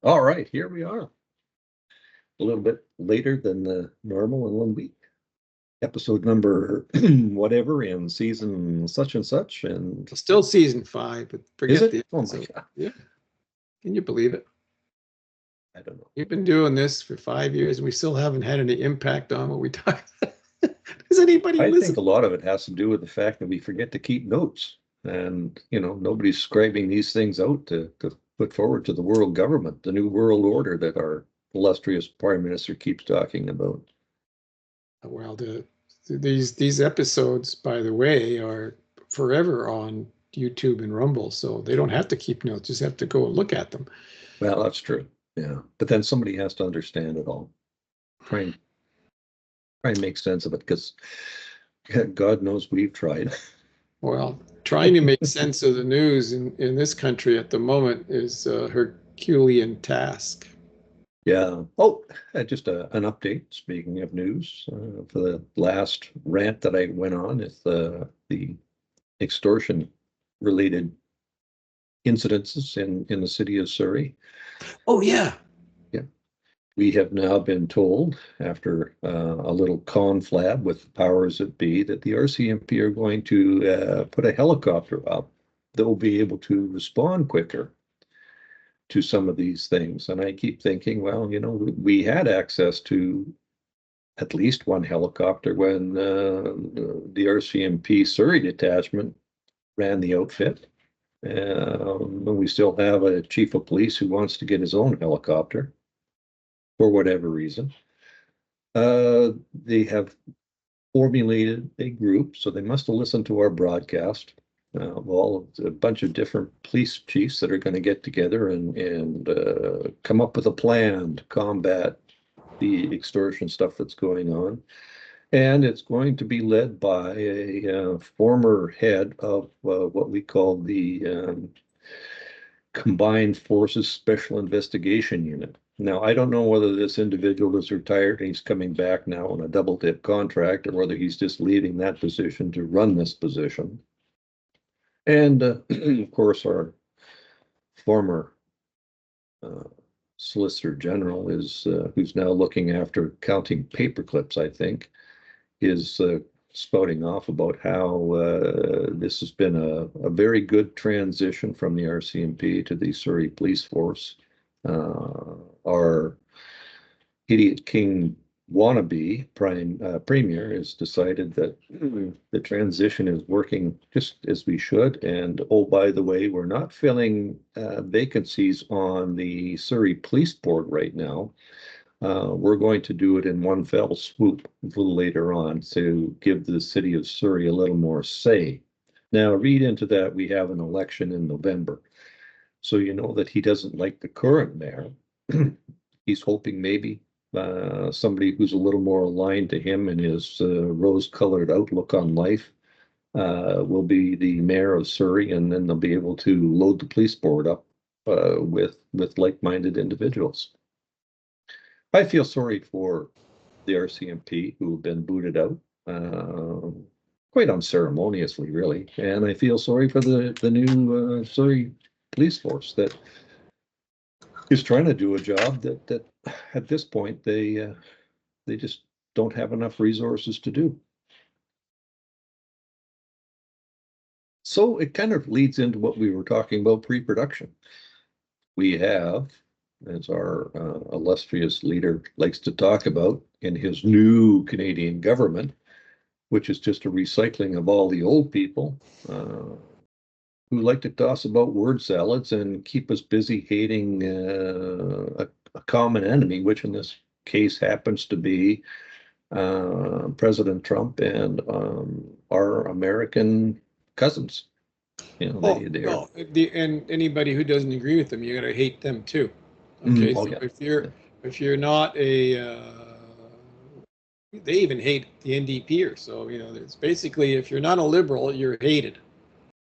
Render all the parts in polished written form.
All right, here we are. A little bit later than the normal in 1 week. Episode number whatever in season such and such. And Still season 5, but is forget it? the Oh my episode. God. Yeah. Can you believe it? I don't know. We've been doing this for 5 years and we still haven't had any impact on what we talk about. Does anybody I listen? think a lot of it has to do with the fact that we forget to keep notes. And, nobody's scribing these things out to put forward to the world government, the new world order that our illustrious prime minister keeps talking about. Well, these episodes, by the way, are forever on YouTube and Rumble, so they don't have to keep notes. Just have to go look at them. Well, that's true. Yeah. But then somebody has to understand it all. Try and make sense of it, because God knows we've tried. Well, trying to make sense of the news in this country at the moment is a Herculean task. Yeah. Oh, just an update. Speaking of news, for the last rant that I went on, is the extortion related incidences in the city of Surrey. Oh, yeah. Yeah. We have now been told, after a little conflab with the powers that be, that the RCMP are going to put a helicopter up that will be able to respond quicker to some of these things. And I keep thinking, well, we had access to at least one helicopter when the RCMP Surrey detachment ran the outfit. We still have a chief of police who wants to get his own helicopter for whatever reason. They have formulated a group, so they must have listened to our broadcast. Well, a bunch of different police chiefs that are going to get together and come up with a plan to combat the extortion stuff that's going on. And it's going to be led by a former head of what we call the Combined Forces Special Investigation Unit. Now, I don't know whether this individual is retired and he's coming back now on a double dip contract, or whether he's just leaving that position to run this position. And of course, our former Solicitor General is who's now looking after counting paper clips, I think, is spouting off about how this has been a very good transition from the RCMP to the Surrey Police Force. Our idiot king wannabe premier has decided that the transition is working just as we should. And oh, by the way, we're not filling vacancies on the Surrey Police Board right now. We're going to do it in one fell swoop a little later on to give the city of Surrey a little more say. Now, read into that, we have an election in November. So you know that he doesn't like the current mayor. He's hoping maybe somebody who's a little more aligned to him and his rose-colored outlook on life will be the mayor of Surrey, and then they'll be able to load the police board up with like-minded individuals. I feel sorry for the RCMP who have been booted out, quite unceremoniously, really. And I feel sorry for the new Surrey police force that is trying to do a job that at this point they just don't have enough resources to do. So it kind of leads into what we were talking about pre-production. We have, as our illustrious leader likes to talk about in his new Canadian government, which is just a recycling of all the old people who like to toss about word salads and keep us busy hating a common enemy, which in this case happens to be President Trump and our American cousins. And anybody who doesn't agree with them, you got to hate them too. Okay, so Yeah. if you're not a they even hate the NDPers. So it's basically, if you're not a liberal, you're hated,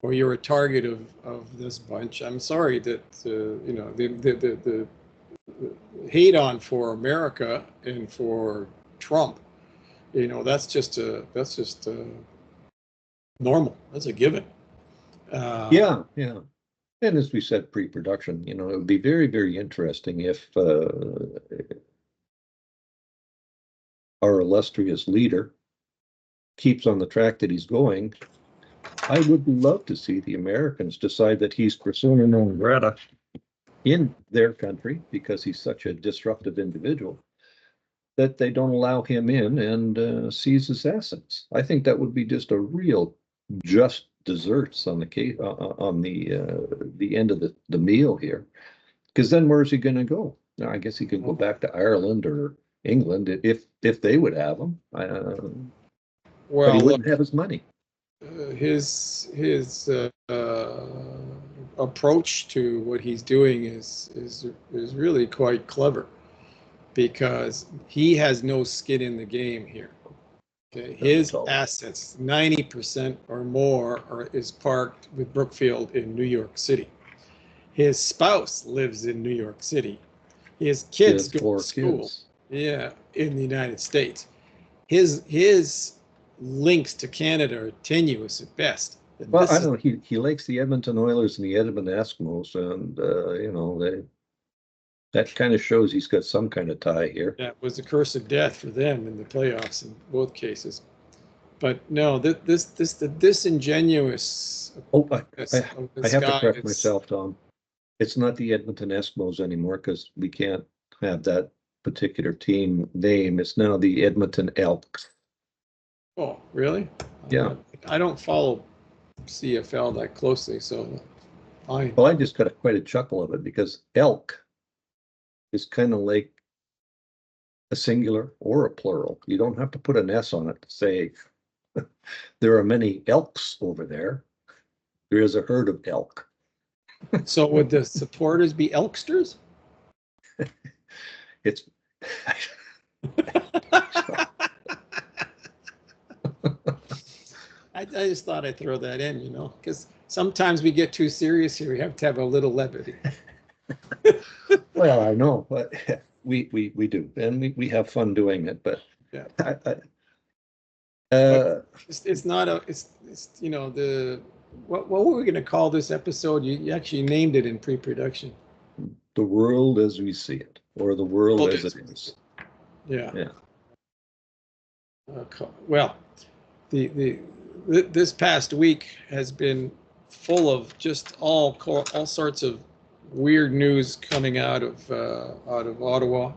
or you're a target of this bunch. I'm sorry that the hate on for America and for Trump, that's just normal. That's a given. Yeah. And as we said, pre-production, it would be very, very interesting if our illustrious leader keeps on the track that he's going. I would love to see the Americans decide that he's persona non grata in their country because he's such a disruptive individual, that they don't allow him in and seize his assets. I think that would be just a real just desserts on the case, on the end of the meal here. Because then where's he going to go? Now, I guess he could go back to Ireland or England if they would have him. But he Well, wouldn't look, have his money. his approach to what he's doing is really quite clever, because he has no skin in the game here. Okay. His assets, 90% or more, is parked with Brookfield in New York City. His spouse lives in New York City. His kids go to school, yeah, in the United States. His links to Canada are tenuous at best. Well, I don't know. He likes the Edmonton Oilers and the Edmonton Eskimos, and that kind of shows he's got some kind of tie here. That was the curse of death for them in the playoffs in both cases. But no, this the disingenuous. Oh, I have to correct myself, Tom. It's not the Edmonton Eskimos anymore because we can't have that particular team name. It's now the Edmonton Elks. Oh, really? Yeah. I don't follow CFL that closely, so fine. Well, I just got quite a chuckle of it because elk is kind of like a singular or a plural. You don't have to put an S on it to say there are many elks over there. There is a herd of elk. So would the supporters be elksters? It's I just thought I'd throw that in, because sometimes we get too serious here. We have to have a little levity. Well, I know, but we do, and we have fun doing it. But yeah, it's not it's the what were we going to call this episode? You actually named it in pre-production. The world as we see it, or the world as it is. Yeah. Yeah. Well, this past week has been full of just all sorts of weird news coming out of Ottawa.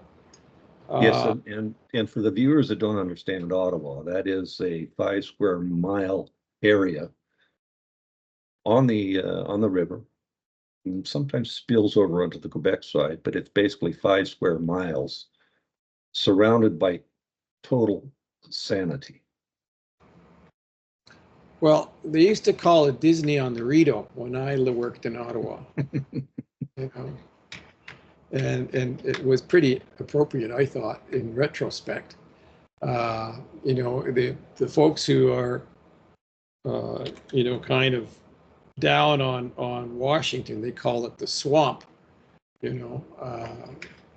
Yes, and for the viewers that don't understand Ottawa, that is a 5 square mile area on the river. And sometimes spills over onto the Quebec side, but it's basically 5 square miles surrounded by total sanity. Well, they used to call it Disney on the Rideau when I worked in Ottawa. And it was pretty appropriate, I thought, in retrospect. The folks who are kind of down on Washington, they call it the swamp, and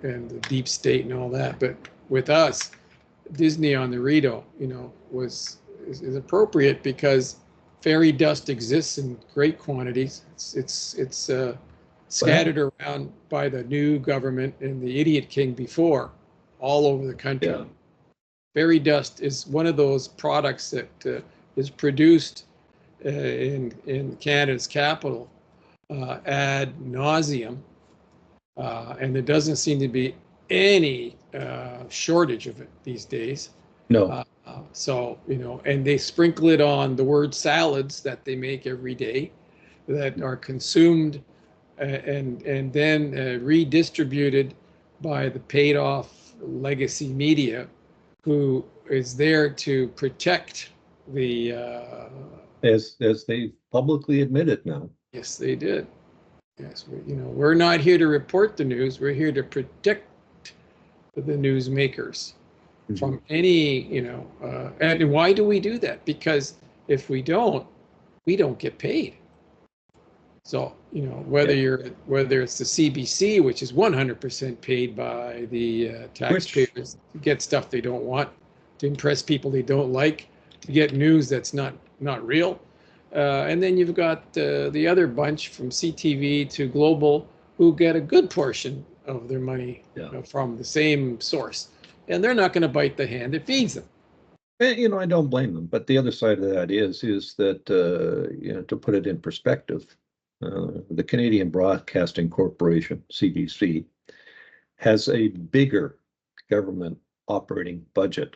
the deep state and all that. But with us, Disney on the Rideau, is appropriate because fairy dust exists in great quantities. It's scattered around by the new government and the idiot king before, all over the country. Yeah. Fairy dust is one of those products that is produced in Canada's capital ad nauseum, and there doesn't seem to be any shortage of it these days. No. So, and they sprinkle it on the word salads that they make every day that are consumed and then redistributed by the paid off legacy media, who is there to protect the as they publicly admitted now. Yes, they did. Yes, we're not here to report the news. We're here to protect the newsmakers from any, and why do we do that? Because if we don't get paid. So, whether it's the CBC, which is 100% paid by the taxpayers to get stuff they don't want, to impress people they don't like, to get news that's not real, And then you've got the other bunch from CTV to Global who get a good portion of their money from the same source. And they're not going to bite the hand that feeds them. And, I don't blame them. But the other side of that is that, to put it in perspective, the Canadian Broadcasting Corporation, CBC, has a bigger government operating budget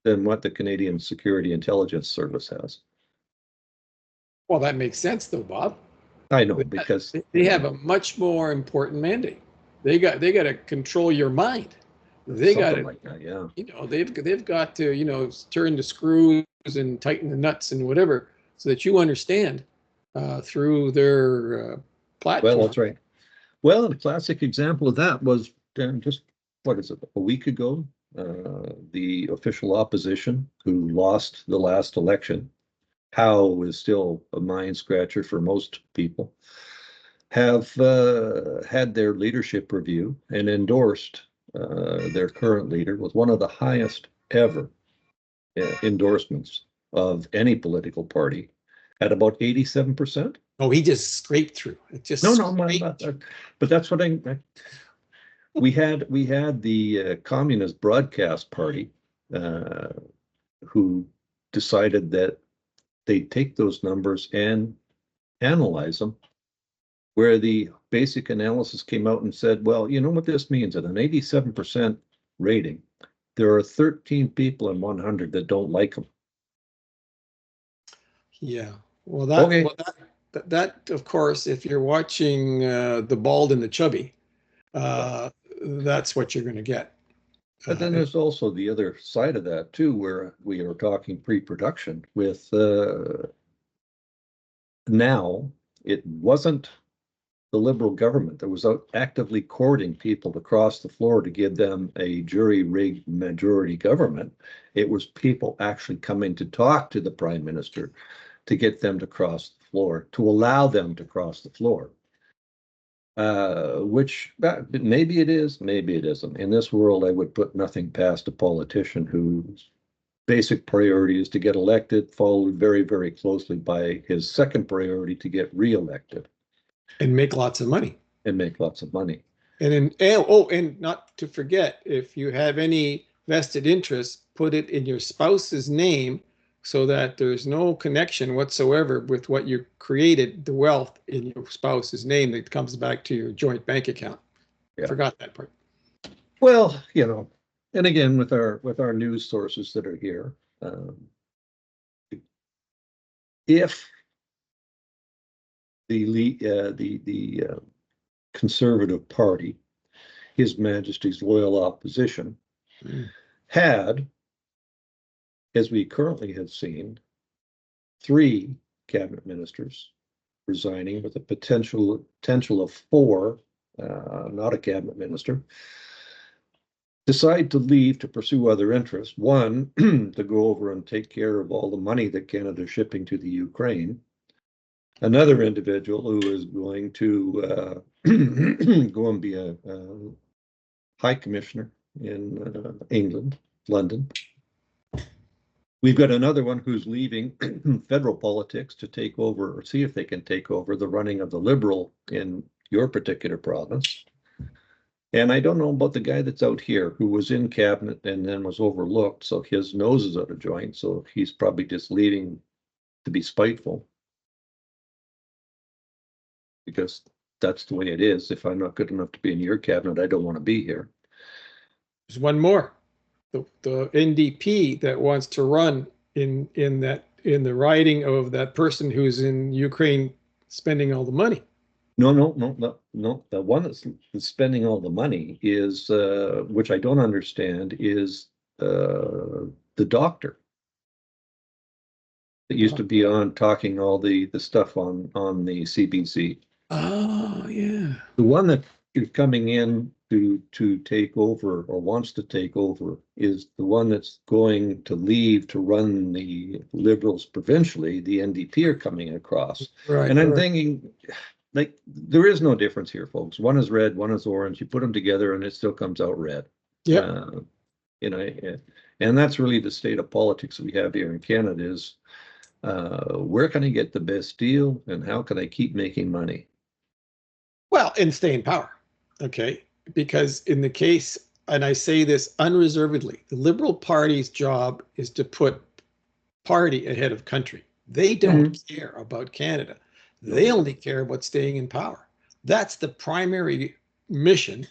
than what the Canadian Security Intelligence Service has. Well, that makes sense, though, Bob. I know, because they have a much more important mandate. They got to control your mind. They got to, like that, yeah. They've got to turn the screws and tighten the nuts and whatever, so that you understand through their platform. Well, that's right. Well, a classic example of that was just, what is it, a week ago, the official opposition who lost the last election, Howe is still a mind scratcher for most people, have had their leadership review and endorsed their current leader with one of the highest ever endorsements of any political party at about 87%. Oh, he just scraped through. It just but that's what we had the Communist Broadcast Party who decided that they take those numbers and analyze them, where the basic analysis came out and said, well, you know what this means? At an 87% rating, there are 13 people in 100 that don't like them. Yeah. Well, that of course, if you're watching The Bald and the Chubby, that's what you're going to get. But then there's also the other side of that too, where we are talking pre-production with now it wasn't the Liberal government that was out actively courting people to cross the floor to give them a jury-rigged majority government. It was people actually coming to talk to the Prime Minister to get them to cross the floor, to allow them to cross the floor. Which maybe it is, maybe it isn't. In this world, I would put nothing past a politician whose basic priority is to get elected, followed very, very closely by his second priority to get reelected. And make lots of money. And make lots of money. And not to forget, if you have any vested interest, put it in your spouse's name so that there's no connection whatsoever with what you created, the wealth in your spouse's name that comes back to your joint bank account. Yeah. Forgot that part. Well, and again, with our news sources that are here, if the Conservative Party, His Majesty's loyal opposition, had, as we currently have seen, 3 cabinet ministers resigning with a potential of 4, not a cabinet minister, decide to leave to pursue other interests. One, to go over and take care of all the money that Canada's shipping to the Ukraine. Another individual who is going to go and be a high commissioner in England, London. We've got another one who's leaving federal politics to take over, or see if they can take over the running of the Liberal in your particular province. And I don't know about the guy that's out here who was in cabinet and then was overlooked, so his nose is out of joint, so he's probably just leaving to be spiteful. Because that's the way it is. If I'm not good enough to be in your cabinet, I don't want to be here. There's one more. The NDP that wants to run in the riding of that person who's in Ukraine spending all the money. No. The one that's spending all the money is, which I don't understand, is the doctor that used to be on talking all the stuff on the CBC. Oh yeah. The one that is coming in to take over, or wants to take over, is the one that's going to leave to run the Liberals provincially. The NDP are coming across. Right. And I'm thinking, like, there is no difference here, folks. One is red, one is orange. You put them together and it still comes out red. Yeah. And that's really the state of politics we have here in Canada is, Where can I get the best deal, and how can I keep making money? Well, and stay in power, okay? Because in the case, and I say this unreservedly, the Liberal Party's job is to put party ahead of country. They don't care about Canada. They No. only care about staying in power. That's the primary mission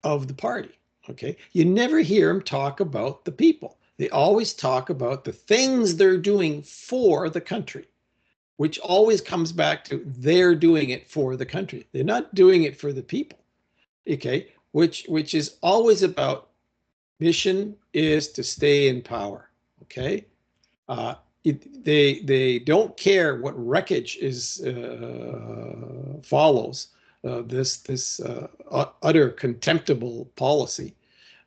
of the party. Okay. You never hear them talk about the people. They always talk about the things they're doing for the country, which always comes back to they're doing it for the country. They're not doing it for the people. Okay. Which is always about mission is to stay in power. Okay. Uh, they don't care what wreckage is follows this utter contemptible policy.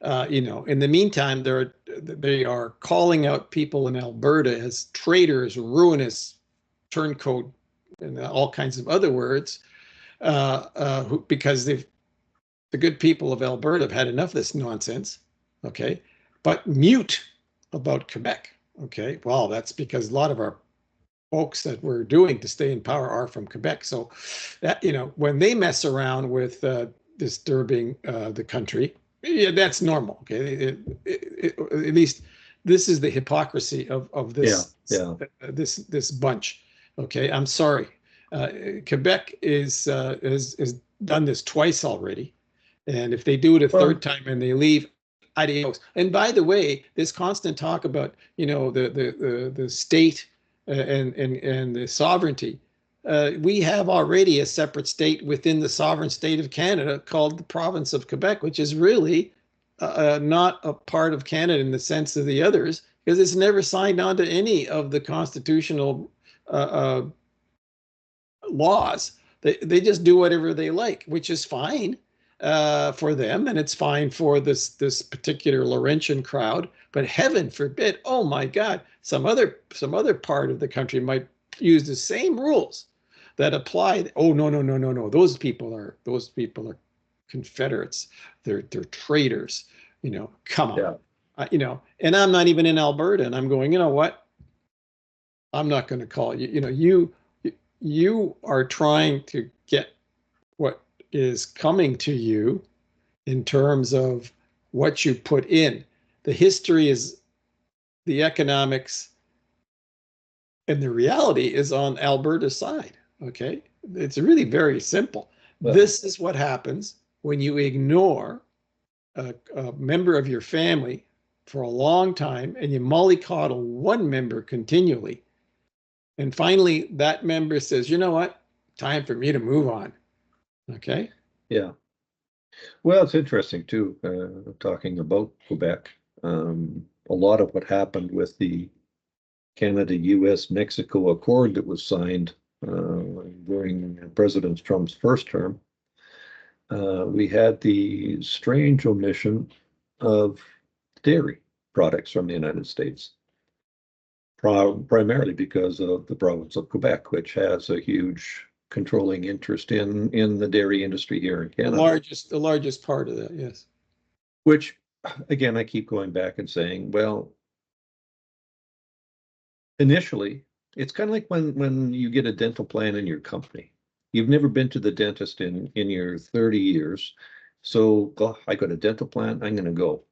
In the meantime, they are calling out people in Alberta as traitors, ruinous, turncoat, and all kinds of other words, because the good people of Alberta have had enough of this nonsense. Okay, but mute about Quebec. Okay, well, that's because a lot of our folks that we're doing to stay in power are from Quebec. So that, when they mess around with disturbing the country, yeah, that's normal. Okay, at least this is the hypocrisy of Yeah, this yeah. this bunch. Okay, I'm sorry. Quebec is done this twice already, and if they do it a third Well, time and they leave, adios. And by the way, this constant talk about the state and the sovereignty. We have already a separate state within the sovereign state of Canada called the province of Quebec, which is really not a part of Canada in the sense of the others, because it's never signed on to any of the constitutional uh, laws. They just do whatever they like, which is fine for them, and it's fine for this particular Laurentian crowd. But heaven forbid, oh my God, some other part of the country might use the same rules that apply. Oh no no no no no, those people are Confederates. They're traitors. Come on. yeah. And I'm not even in Alberta, and I'm going. You know what? I'm not going to call you. You are trying to get what is coming to you in terms of what you put in. The history is the economics, and the reality is on Alberta's side. Okay. It's really very simple. Well, This is what happens when you ignore a member of your family for a long time and you mollycoddle one member continually. And finally, that member says, you know what? Time for me to move on. Okay. yeah. Well, it's interesting too, talking about Quebec. A lot of what happened with the Canada, US, Mexico Accord that was signed during President Trump's first term, we had the strange omission of dairy products from the United States, primarily because of the province of Quebec, which has a huge controlling interest in the dairy industry here in The Canada. largest part of that, yes. Which, again, I keep going back and saying, well, initially, it's kind of like when you get a dental plan in your company. You've never been to the dentist in your 30 years. So, oh, I got a dental plan, I'm going to go.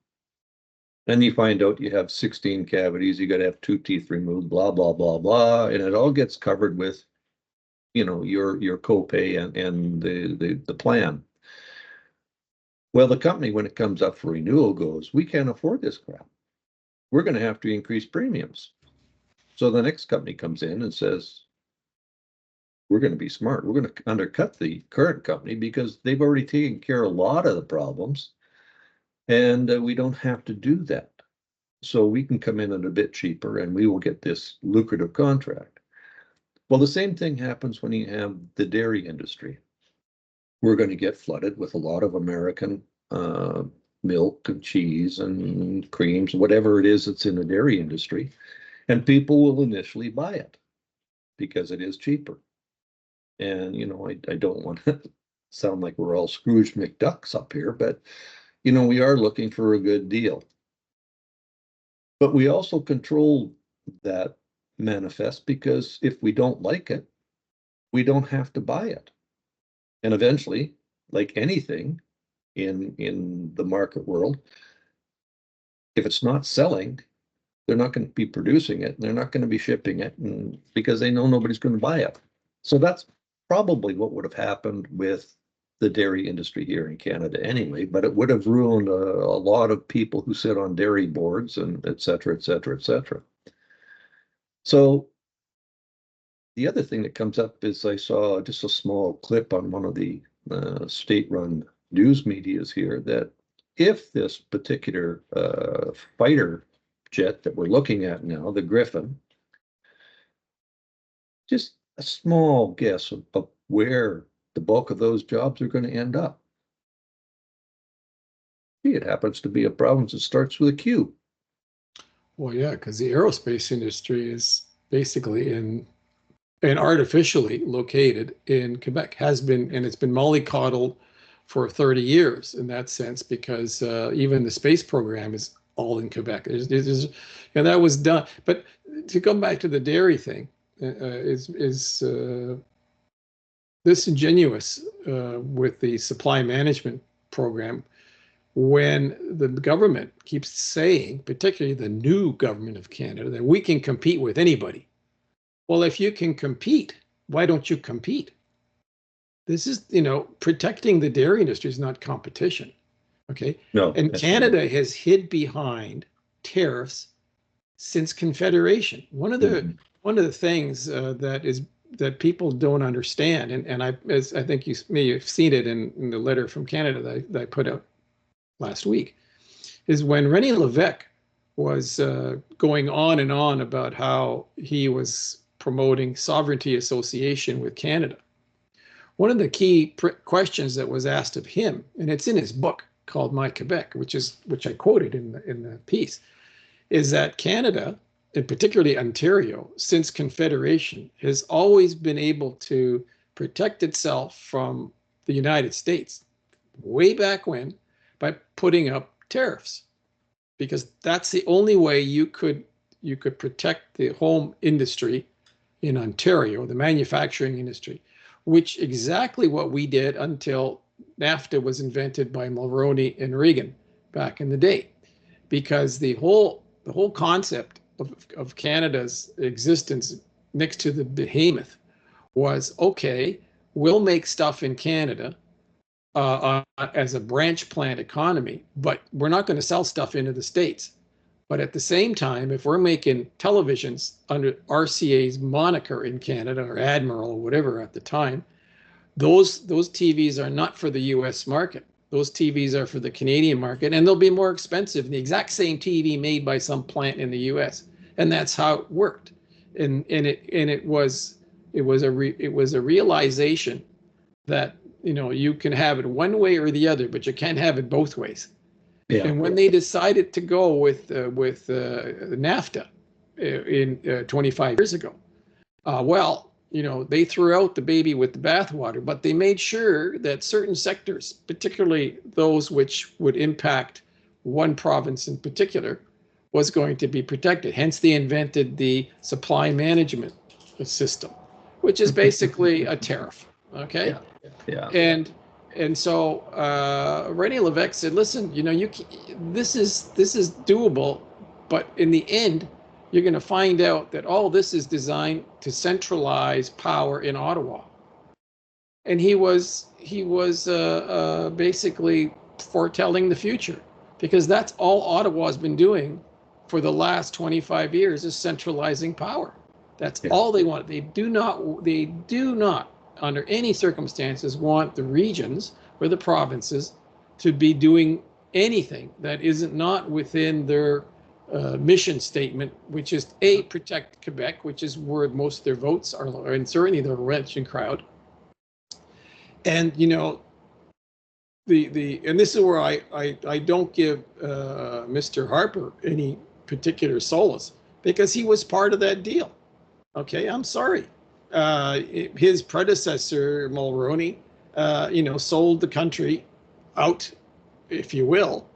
And you find out you have 16 cavities, you got to have 2 teeth removed, blah, blah, blah, blah. And it all gets covered with, your copay and the plan. Well, the company, when it comes up for renewal, goes, we can't afford this crap. We're going to have to increase premiums. So the next company comes in and says, we're going to be smart. We're going to undercut the current company because they've already taken care of a lot of the problems, and we don't have to do that. So we can come in at a bit cheaper and we will get this lucrative contract. Well, the same thing happens when you have the dairy industry. We're going to get flooded with a lot of American milk and cheese and creams, whatever it is that's in the dairy industry, and people will initially buy it because it is cheaper. And, I don't want to sound like we're all Scrooge McDucks up here, but, we are looking for a good deal. But we also control that manifest because if we don't like it, we don't have to buy it. And eventually, like anything in the market world, if it's not selling, they're not going to be producing it, and they're not going to be shipping it, and because they know nobody's going to buy it. So that's probably what would have happened with the dairy industry here in Canada anyway, but it would have ruined a lot of people who sit on dairy boards and et cetera, et cetera, et cetera. So the other thing that comes up is I saw just a small clip on one of the state-run news medias here that if this particular fighter jet that we're looking at now, the Griffin, just a small guess of where the bulk of those jobs are going to end up. It happens to be a province that starts with a Q. Well, yeah, because the aerospace industry is basically in and artificially located in Quebec, has been, and it's been mollycoddled for 30 years in that sense, because even the space program is all in Quebec. And that was done. But to come back to the dairy thing, is disingenuous with the supply management program when the government keeps saying, particularly the new government of Canada, that we can compete with anybody. Well, if you can compete, why don't you compete? This is, protecting the dairy industry is not competition. Okay. No, And Canada has hid behind tariffs since Confederation. One of the things that people don't understand, and I think you may have seen it in the letter from Canada that I put out last week, is when René Lévesque was going on and on about how he was promoting sovereignty association with Canada. One of the key questions that was asked of him, and it's in his book called My Quebec, which I quoted in the piece, is that Canada, and particularly Ontario, since Confederation, has always been able to protect itself from the United States way back when by putting up tariffs, because that's the only way you could protect the home industry in Ontario, the manufacturing industry, which exactly what we did until NAFTA was invented by Mulroney and Reagan back in the day, because the whole concept of Canada's existence next to the behemoth was, okay, we'll make stuff in Canada as a branch plant economy, but we're not going to sell stuff into the States. But at the same time, if we're making televisions under RCA's moniker in Canada, or Admiral or whatever at the time, those TVs are not for the US market. Those TVs are for the Canadian market, and they'll be more expensive than the exact same TV made by some plant in the US. And that's how it worked. And it was a realization that, you can have it one way or the other, but you can't have it both ways. Yeah. And when they decided to go with NAFTA in 25 years ago, they threw out the baby with the bathwater, but they made sure that certain sectors, particularly those which would impact one province in particular, was going to be protected. Hence, they invented the supply management system, which is basically a tariff. Okay. Yeah. And so René Lévesque said, "Listen, this is doable, but in the end, you're going to find out that all this is designed to centralize power in Ottawa." And he was basically foretelling the future, because that's all Ottawa's been doing for the last 25 years, is centralizing power. That's all they want. They do not, under any circumstances, want the regions or the provinces to be doing anything that isn't not within their mission statement, which is protect Quebec, which is where most of their votes are, and certainly the Laurentian crowd. And and this is where I don't give Mr. Harper any particular solace, because he was part of that deal. Okay, I'm sorry. His predecessor, Mulroney, sold the country out, if you will,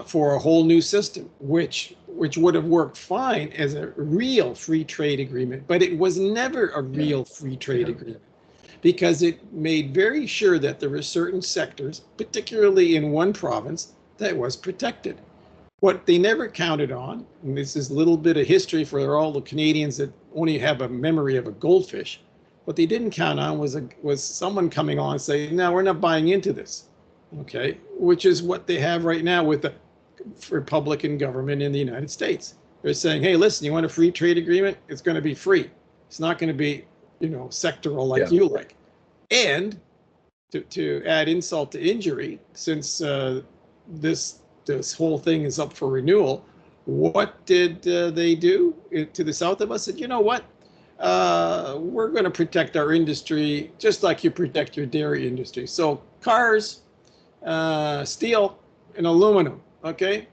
for a whole new system, which would have worked fine as a real free trade agreement, but it was never a real free trade agreement, because it made very sure that there were certain sectors, particularly in one province, that was protected. What they never counted on, and this is a little bit of history for all the Canadians that only have a memory of a goldfish, what they didn't count on was someone coming on and saying, no, we're not buying into this, okay? Which is what they have right now with the Republican government in the United States. They're saying, hey, listen, you want a free trade agreement? It's going to be free. It's not going to be, sectoral like you like. And to add insult to injury, since this whole thing is up for renewal, what did they do to the south of us? Said, you know what? We're going to protect our industry just like you protect your dairy industry. So cars, steel, and aluminum. Okay,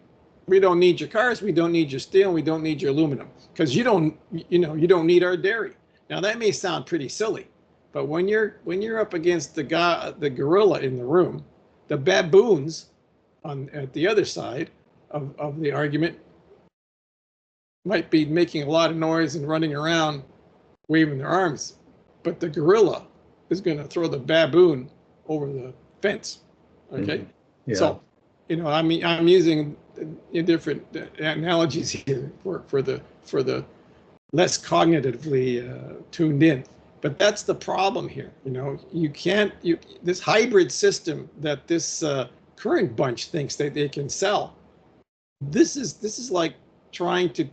we don't need your cars, we don't need your steel, we don't need your aluminum, because you don't need our dairy. Now that may sound pretty silly, but when you're up against the gorilla in the room, the baboons at the other side of the argument might be making a lot of noise and running around waving their arms, but the gorilla is going to throw the baboon over the fence. Okay, yeah. So I'm using different analogies here for the less cognitively tuned in, but that's the problem here. You can't this hybrid system that this current bunch thinks that they can sell. This is like trying to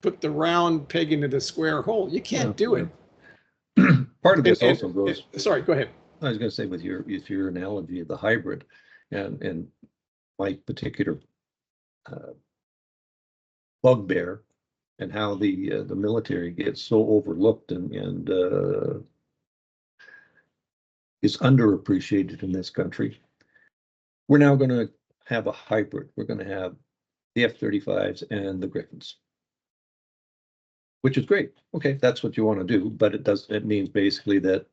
put the round peg into the square hole. You can't do it. Part of this also goes. Sorry, go ahead. I was going to say with your analogy of the hybrid, and my particular bugbear, and how the military gets so overlooked and is underappreciated in this country. We're now going to have a hybrid. We're going to have the F-35s and the Griffins, which is great. Okay, that's what you want to do, but it means basically that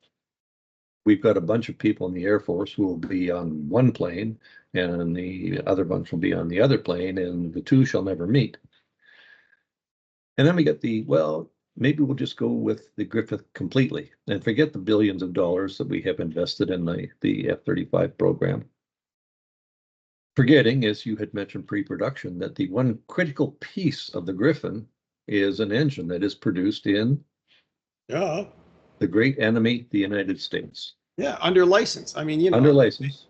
we've got a bunch of people in the Air Force who will be on one plane, and the other bunch will be on the other plane, and the two shall never meet. And then we get maybe we'll just go with the Griffith completely and forget the billions of dollars that we have invested in the F-35 program. Forgetting, as you had mentioned pre-production, that the one critical piece of the Griffin is an engine that is produced in the great enemy, the United States. Yeah, under license. I mean, under license.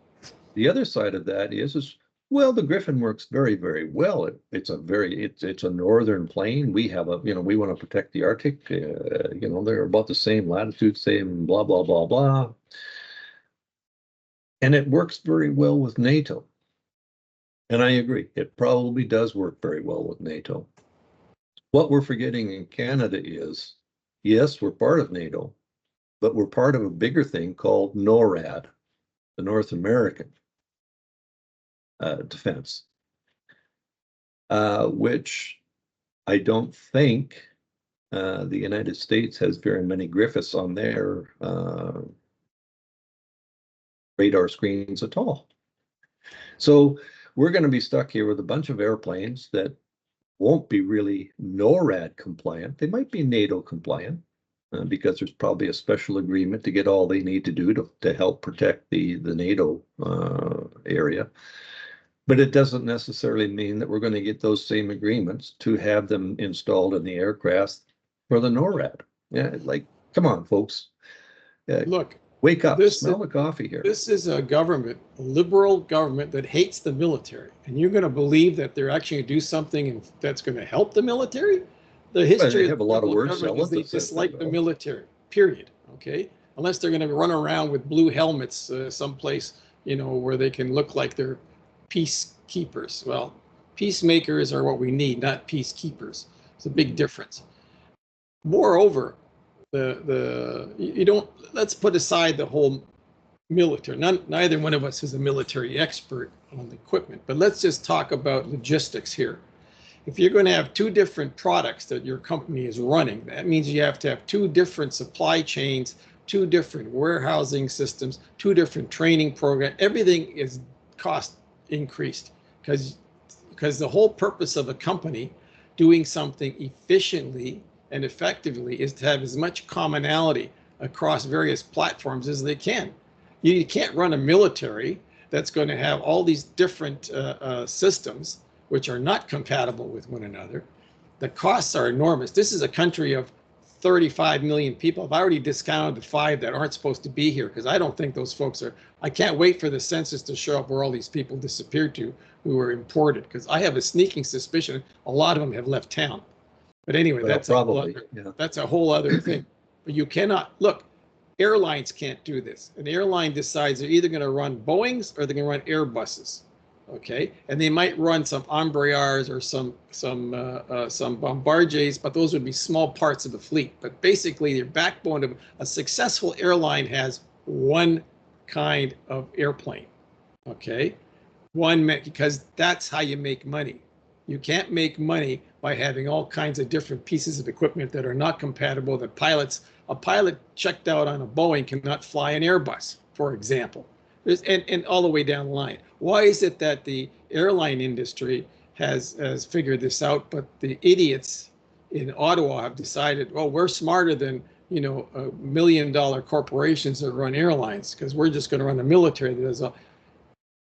The other side of that is the Griffin works very, very well. It's a northern plane. We have we want to protect the Arctic. They're about the same latitude, same blah blah blah blah, and it works very well with NATO. And I agree, it probably does work very well with NATO. What we're forgetting in Canada is, yes, we're part of NATO, but we're part of a bigger thing called NORAD, the North American defense, which I don't think the United States has very many Griffiths on their radar screens at all. So we're going to be stuck here with a bunch of airplanes that won't be really NORAD compliant. They might be NATO compliant because there's probably a special agreement to get all they need to do to help protect the NATO area. But it doesn't necessarily mean that we're going to get those same agreements to have them installed in the aircraft for the NORAD. Yeah, come on, folks. Look. Wake up, smell the coffee here. This is a liberal government that hates the military. And you're going to believe that they're actually going to do something that's going to help the military? The history have a lot of words is they dislike the military, period. Okay? Unless they're going to run around with blue helmets someplace, where they can look like they're peacekeepers. Well, peacemakers are what we need, not peacekeepers. It's a big difference. Moreover, let's put aside the whole military. Neither one of us is a military expert on the equipment, but let's just talk about logistics here. If you're going to have two different products that your company is running, that means you have to have two different supply chains, two different warehousing systems, two different training programs. Everything is cost increased because because the whole purpose of a company doing something efficiently and effectively is to have as much commonality across various platforms as they can. You can't run a military that's going to have all these different systems which are not compatible with one another. The costs are enormous. This is a country of 35 million people. I've already discounted the 5 that aren't supposed to be here because I don't think those folks are. I can't wait for the census to show up where all these people disappeared to who were imported, because I have a sneaking suspicion a lot of them have left town. But anyway, Well, probably, yeah. That's a whole other thing. But you cannot, look, airlines can't do this. An airline decides they're either going to run Boeings or they're going to run Airbuses. Okay, and they might run some Embraers or some Bombardiers, but those would be small parts of the fleet. But basically, the backbone of a successful airline has one kind of airplane. Okay, because that's how you make money. You can't make money by having all kinds of different pieces of equipment that are not compatible. A pilot checked out on a Boeing cannot fly an Airbus, for example. And all the way down the line. Why is it that the airline industry has figured this out, but the idiots in Ottawa have decided, well, we're smarter than $1 million corporations that run airlines because we're just going to run a military that does all.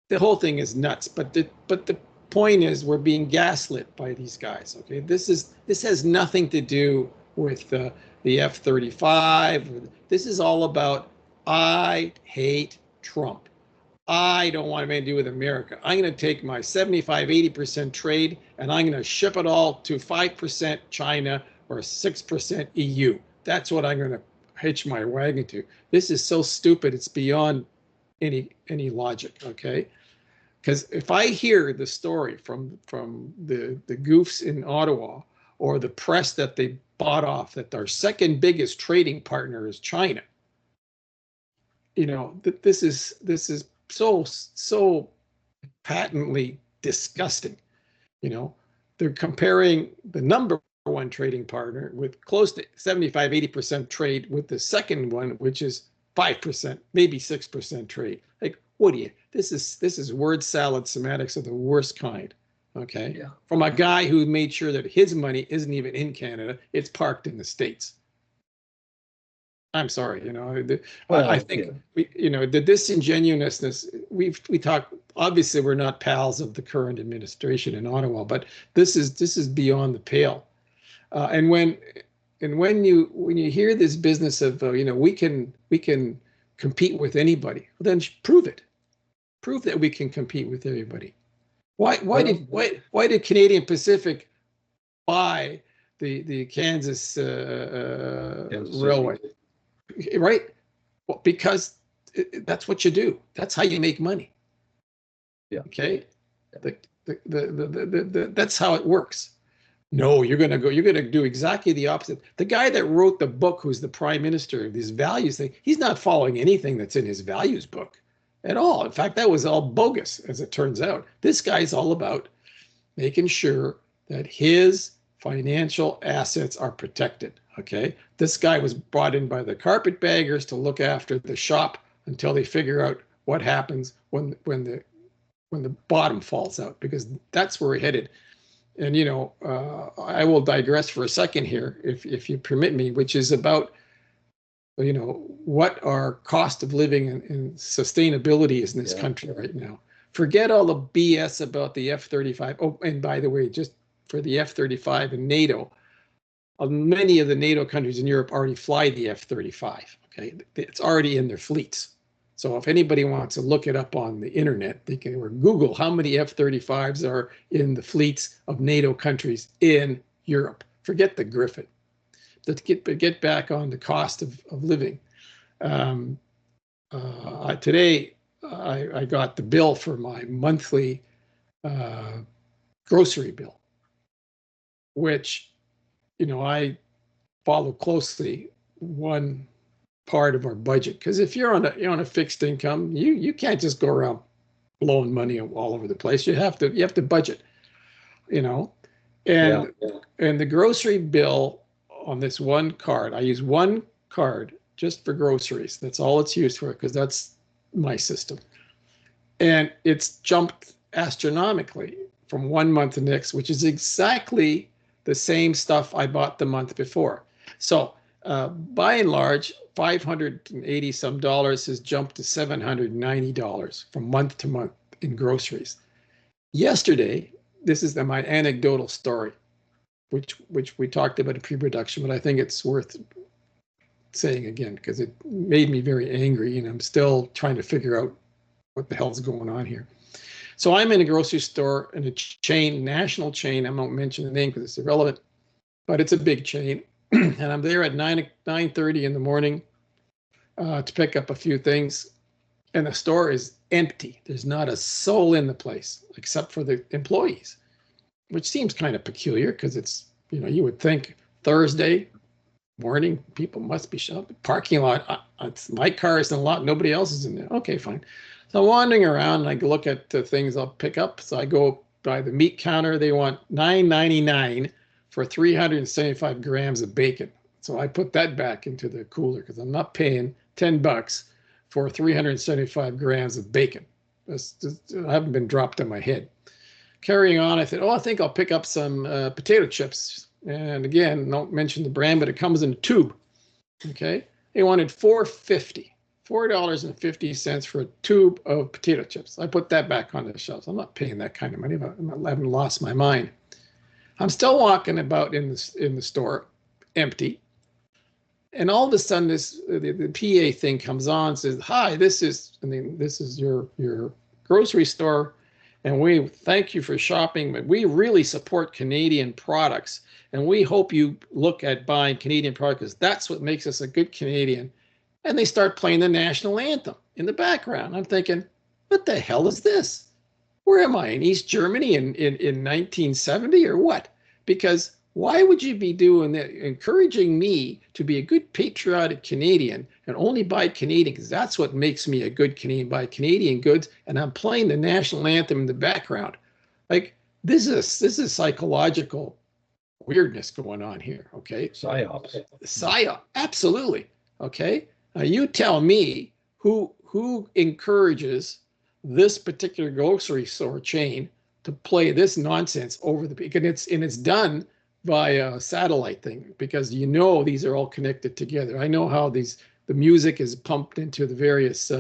The whole thing is nuts. But the point is, we're being gaslit by these guys. Okay, this has nothing to do with the F-35. This is all about I hate Trump. I don't want anything to do with America. I'm going to take my 75-80% trade and I'm going to ship it all to 5% China or 6% EU. That's what I'm going to hitch my wagon to. This is so stupid. It's beyond any logic. Okay, because if I hear the story from the goofs in Ottawa or the press that they bought off that our second biggest trading partner is China, this is so patently disgusting. They're comparing the number one trading partner with close to 75-80% trade with the second one, which is 5%, maybe 6% trade. Like, what do you? This is word salad semantics of the worst kind. Okay, yeah. From a guy who made sure that his money isn't even in Canada; it's parked in the States. I'm sorry, I think the disingenuousness. We talk. Obviously, we're not pals of the current administration in Ottawa, but this is beyond the pale. And when you hear this business of we can compete with anybody, well, then prove it. Prove that we can compete with everybody. Why did Canadian Pacific buy the Kansas Railway? Right? Well, because that's what you do. That's how you make money. Yeah. Okay. That's how it works. No, you're going to do exactly the opposite. The guy that wrote the book, who's the prime minister of this values thing, he's not following anything that's in his values book at all. In fact, that was all bogus, as it turns out. This guy's all about making sure that his financial assets are protected. Okay, this guy was brought in by the carpetbaggers to look after the shop until they figure out what happens when the bottom falls out, because that's where we're headed. And I will digress for a second here, if you permit me, which is about what our cost of living and sustainability is in this country right now. Forget all the BS about the F-35. Oh, and by the way, just for the F-35 and NATO, many of the NATO countries in Europe already fly the F-35. Okay, it's already in their fleets. So if anybody wants to look it up on the internet, they can, or Google how many F-35s are in the fleets of NATO countries in Europe. Forget the Griffin. Let's get back on the cost of living. Today, I got the bill for my monthly grocery bill, which, I follow closely one part of our budget, because if you're on a fixed income, you can't just go around blowing money all over the place. You have to budget, and the grocery bill on this one card, I use one card just for groceries. That's all it's used for, because that's my system. And it's jumped astronomically from one month to the next, which is exactly the same stuff I bought the month before. So by and large, $580 some has jumped to $790 from month to month in groceries. Yesterday, this is my anecdotal story, which we talked about in pre-production, but I think it's worth saying again because it made me very angry, and I'm still trying to figure out what the hell's going on here. So I'm in a grocery store in a chain, national chain. I won't mention the name because it's irrelevant, but it's a big chain. And I'm there at 9:30 in the morning to pick up a few things. And the store is empty. There's not a soul in the place except for the employees, which seems kind of peculiar because it's, you would think Thursday morning, people must be shopping. Parking lot, my car is in the lot, nobody else is in there. Okay, fine. So I'm wandering around and I look at the things I'll pick up. So I go by the meat counter. They want $9.99 for 375 grams of bacon. So I put that back into the cooler because I'm not paying $10 for 375 grams of bacon. I haven't been dropped on my head. Carrying on, I said, I think I'll pick up some potato chips. And again, don't mention the brand, but it comes in a tube. Okay. They wanted $4.50 for a tube of potato chips. I put that back on the shelves. I'm not paying that kind of money. I haven't lost my mind. I'm still walking about in the store, empty. And all of a sudden, the PA thing comes on and says, "Hi, this is your grocery store, and we thank you for shopping, but we really support Canadian products, and we hope you look at buying Canadian products because that's what makes us a good Canadian." And they start playing the national anthem in the background. I'm thinking, what the hell is this? Where am I, in East Germany in 1970 or what? Because why would you be doing that, encouraging me to be a good patriotic Canadian and only buy Canadian because that's what makes me a good Canadian, buy Canadian goods, and I'm playing the national anthem in the background. Like, this is psychological weirdness going on here, okay? Psyops. Psyop, absolutely, okay? Now you tell me who encourages this particular grocery store chain to play this nonsense over the peak, and it's done by a satellite thing because these are all connected together. I know how the music is pumped into the various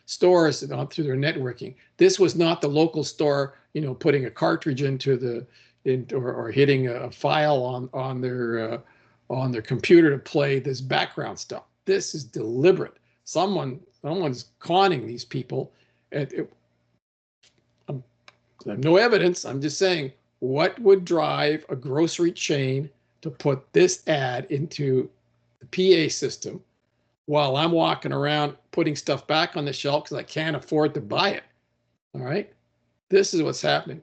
stores through their networking. This was not the local store, putting a cartridge or hitting a file on their computer to play this background stuff. This is deliberate. Someone's conning these people. I have no evidence. I'm just saying, what would drive a grocery chain to put this ad into the PA system while I'm walking around putting stuff back on the shelf because I can't afford to buy it? All right. This is what's happening.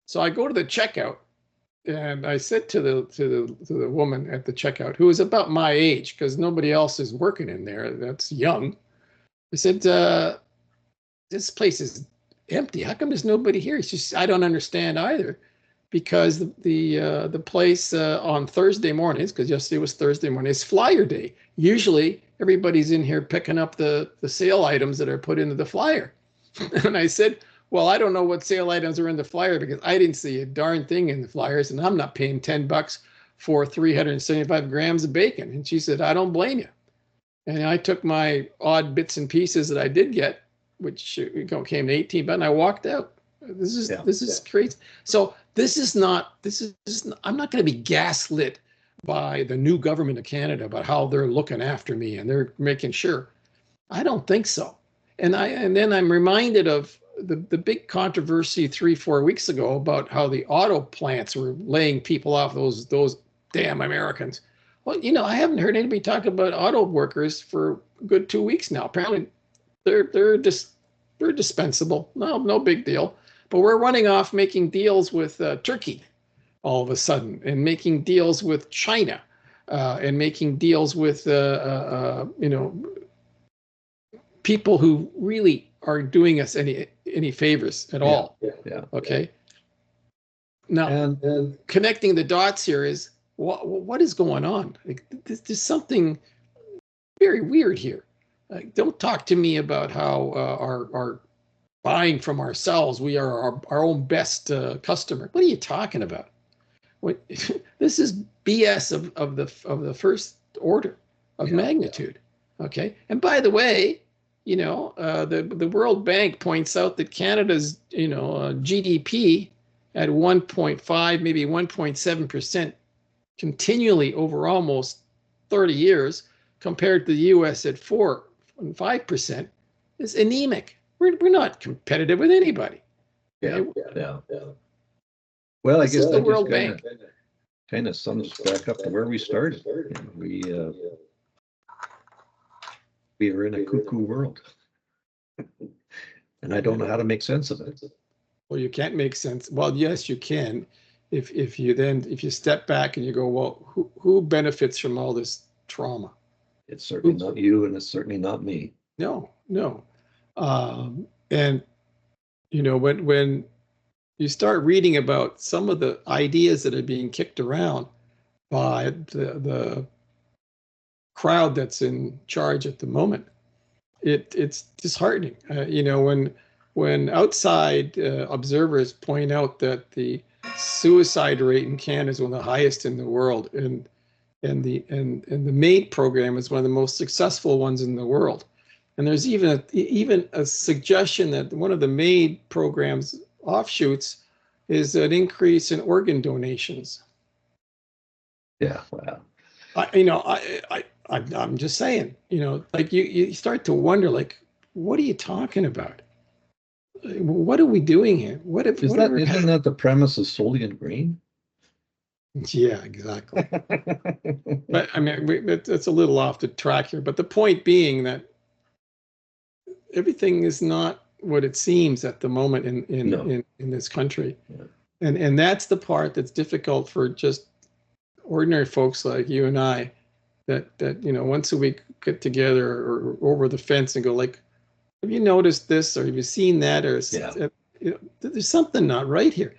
So I go to the checkout and I said to the woman at the checkout, who is about my age because nobody else is working in there that's young. I said, this place is empty. How come there's nobody here? She said, I don't understand either, because the place on Thursday mornings, because yesterday was Thursday morning, is flyer day. Usually everybody's in here picking up the sale items that are put into the flyer. And I said, well, I don't know what sale items are in the flyer because I didn't see a darn thing in the flyers, and I'm not paying $10 for 375 grams of bacon. And she said, I don't blame you. And I took my odd bits and pieces that I did get, which came to 18, but I walked out. This is crazy. So I'm not going to be gaslit by the new government of Canada about how they're looking after me and they're making sure. I don't think so. And then I'm reminded of the big controversy 3-4 weeks ago about how the auto plants were laying people off, those damn Americans. Well, I haven't heard anybody talk about auto workers for a good 2 weeks now. Apparently they're dispensable. No big deal. But we're running off making deals with Turkey all of a sudden, and making deals with China, and making deals with people who really aren't doing us any favors at all. Yeah. Okay. Now, And connecting the dots here is what is going on? Like, there's something very weird here. Don't talk to me about how our buying from ourselves. We are our own best customer. What are you talking about? What, this is BS of the first order of magnitude. Okay. And by the way, the World Bank points out that Canada's, GDP at 1.5, maybe 1.7% continually over almost 30 years, compared to the US at 4 and 5%, is anemic. We're not competitive with anybody. Yeah, Okay? yeah. Well, I This guess is the that World just Bank. kind of sums us back up to where we started. We are in a cuckoo world, and I don't know how to make sense of it. Well, you can't make sense. Well, yes, you can. If you step back and you go, well, who benefits from all this trauma? It's certainly not you, and it's certainly not me. No. And when you start reading about some of the ideas that are being kicked around by the crowd that's in charge at the moment, it's disheartening. When outside observers point out that the suicide rate in Canada is one of the highest in the world, and the MAID program is one of the most successful ones in the world, and there's even a suggestion that one of the MAID program's offshoots is an increase in organ donations. Yeah, wow. I'm just saying, like you start to wonder, like, what are you talking about? What are we doing here? Isn't that the premise of Soylent Green? Yeah, exactly. But I mean, it's a little off the track here. But the point being that everything is not what it seems at the moment in this country, and that's the part that's difficult for just ordinary folks like you and I. That once a week get together or over the fence and go, like, have you noticed this, or have you seen that, or there's something not right here.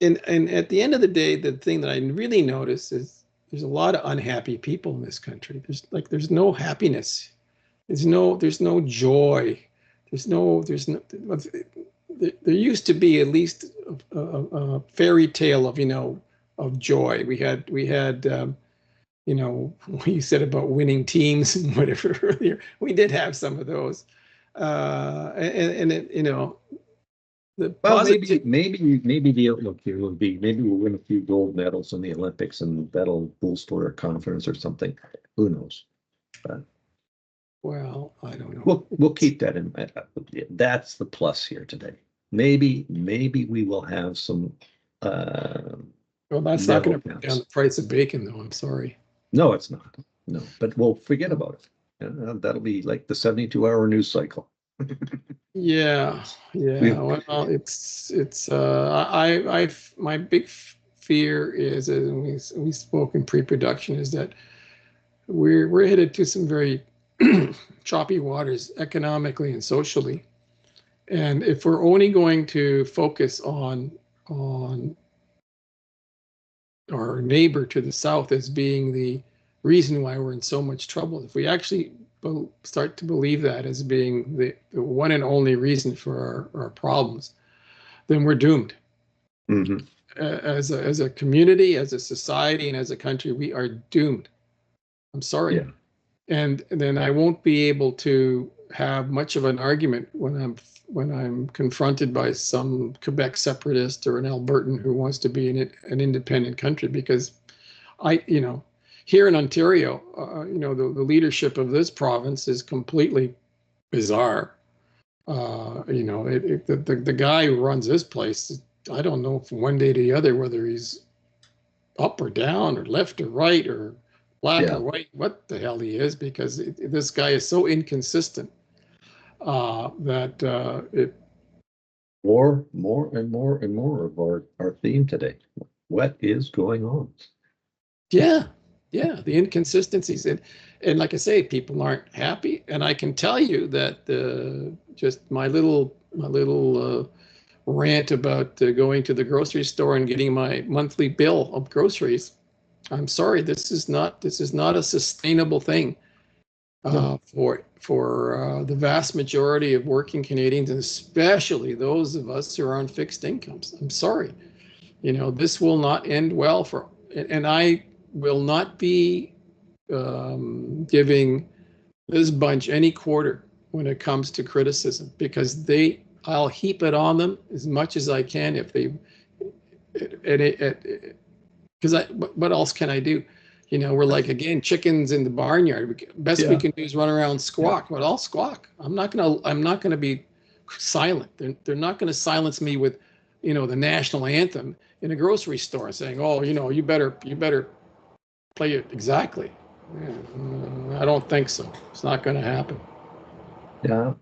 And at the end of the day, the thing that I really notice is there's a lot of unhappy people in this country. There's no happiness. There's no joy. There used to be at least a fairy tale of joy. We had what you said about winning teams and whatever earlier. We did have some of those. And the well, positive. maybe the outlook here will be maybe we'll win a few gold medals in the Olympics and that'll boost our confidence or something. Who knows? Well, I don't know. We'll keep that in mind. That's the plus here today. Maybe we will have some. Well, that's not going to bring down the price of bacon, though. I'm sorry. No, it's not. No, but we'll forget about it. That'll be like the 72-hour news cycle. Yeah. Well, my big fear is, and we spoke in pre-production, is that we're headed to some very choppy waters economically and socially, and if we're only going to focus on our neighbor to the south as being the reason why we're in so much trouble, if we actually start to believe that as being the one and only reason for our problems, then we're doomed. Mm-hmm. As a community, as a society, and as a country, we are doomed. I'm sorry. Yeah. And then I won't be able to have much of an argument when I'm confronted by some Quebec separatist or an Albertan who wants to be an independent country, because here in Ontario, the leadership of this province is completely bizarre. The guy who runs this place, I don't know from one day to the other whether he's up or down or left or right or black or white, what the hell he is, because this guy is so inconsistent that it. More and more of our theme today. What is going on? Yeah, the inconsistencies, and like I say, people aren't happy, and I can tell you that just my little rant about going to the grocery store and getting my monthly bill of groceries. I'm sorry, this is not a sustainable thing. for the vast majority of working Canadians, and especially those of us who are on fixed incomes. I'm sorry, this will not end well and I will not be giving this bunch any quarter when it comes to criticism, because I'll heap it on them as much as I can if they, because what else can I do? We're like, again, chickens in the barnyard. Best we can do is run around squawk. But I'll squawk. I'm not gonna be silent. They're not gonna silence me with, the national anthem in a grocery store saying, oh, you better play it exactly. I don't think so. It's not gonna happen. Yeah.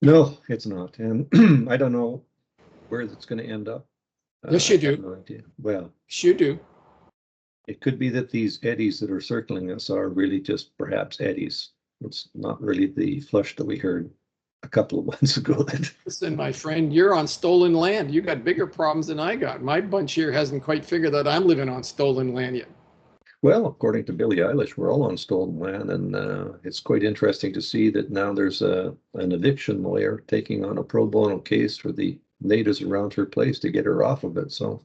No, it's not. And I don't know where it's going to end up. Yes, you I have do. no idea. Well, Yes, you do. it could be that these eddies that are circling us are really just perhaps eddies. It's not really the flush that we heard a couple of months ago. Listen, my friend, you're on stolen land. You got bigger problems than I got. My bunch here hasn't quite figured out I'm living on stolen land yet. Well, according to Billie Eilish, we're all on stolen land, and it's quite interesting to see that now there's an eviction lawyer taking on a pro bono case for the natives around her place to get her off of it. So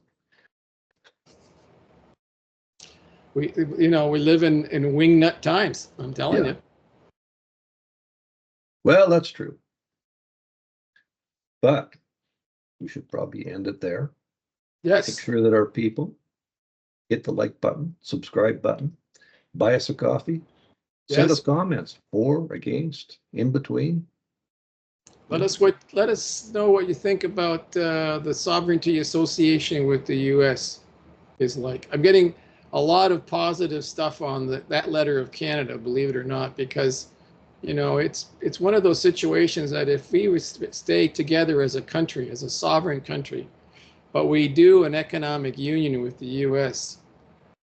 we live in wingnut times. I'm telling you. Well, that's true, but we should probably end it there. Yes. Make sure that our people hit the like button, subscribe button, buy us a coffee, send us comments for, against, in between. Let us know what you think about the sovereignty association with the U.S. is like. I'm getting a lot of positive stuff on that letter of Canada, believe it or not, because it's one of those situations that if we stay together as a country, as a sovereign country, but we do an economic union with the U.S.,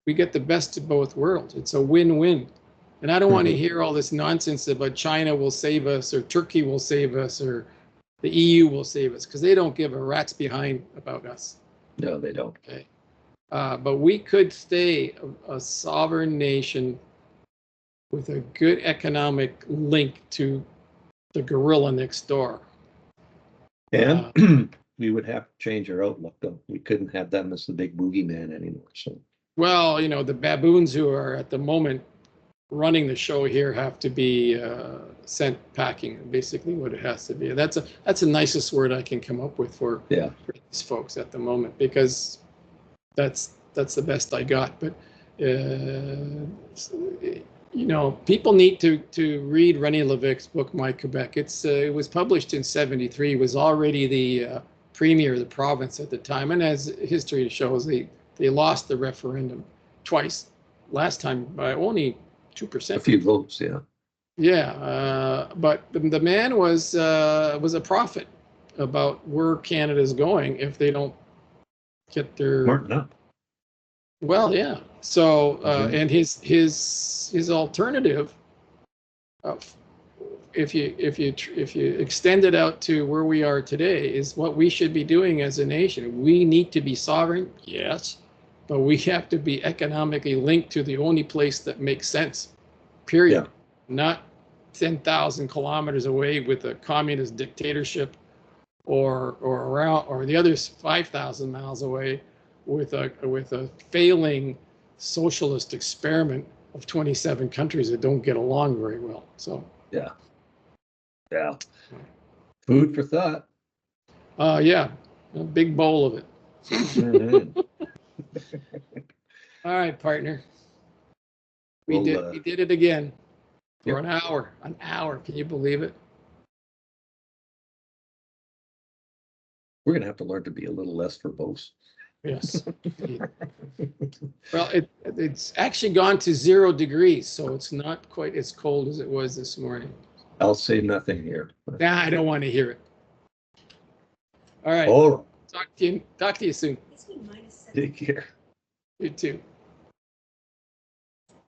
we get the best of both worlds. It's a win-win. And I don't want to hear all this nonsense about China will save us or Turkey will save us or the EU will save us, because they don't give a rat's behind about us. No, they don't. Okay. But we could stay a sovereign nation with a good economic link to the gorilla next door. And we would have to change our outlook, though. We couldn't have them as the big boogeyman anymore. So, well, the baboons who are at the moment running the show here have to be sent packing, basically what it has to be. That's the nicest word I can come up with for these folks at the moment, because that's the best I got. But people need to read René Levesque's book, My Quebec. It was published in '73. It was already the premier of the province at the time, and as history shows, they lost the referendum twice. Last time by only 2%. A few votes, yeah. Yeah, but the man was a prophet about where Canada's going if they don't get their Smarten up. Well, yeah. So and his alternative, if you extend it out to where we are today, is what we should be doing as a nation. We need to be sovereign, yes, but we have to be economically linked to the only place that makes sense, period. Yeah. Not 10,000 kilometers away with a communist dictatorship, or the other 5,000 miles away with a failing socialist experiment of 27 countries that don't get along very well. So yeah, food for thought. Yeah, a big bowl of it. All right, partner. We did it again for an hour. An hour. Can you believe it? We're gonna have to learn to be a little less verbose. Yes. Well, it's actually gone to 0 degrees, so it's not quite as cold as it was this morning. I'll say nothing here. Nah, I don't want to hear it. All right. Oh. Talk to you soon. Take care. You too.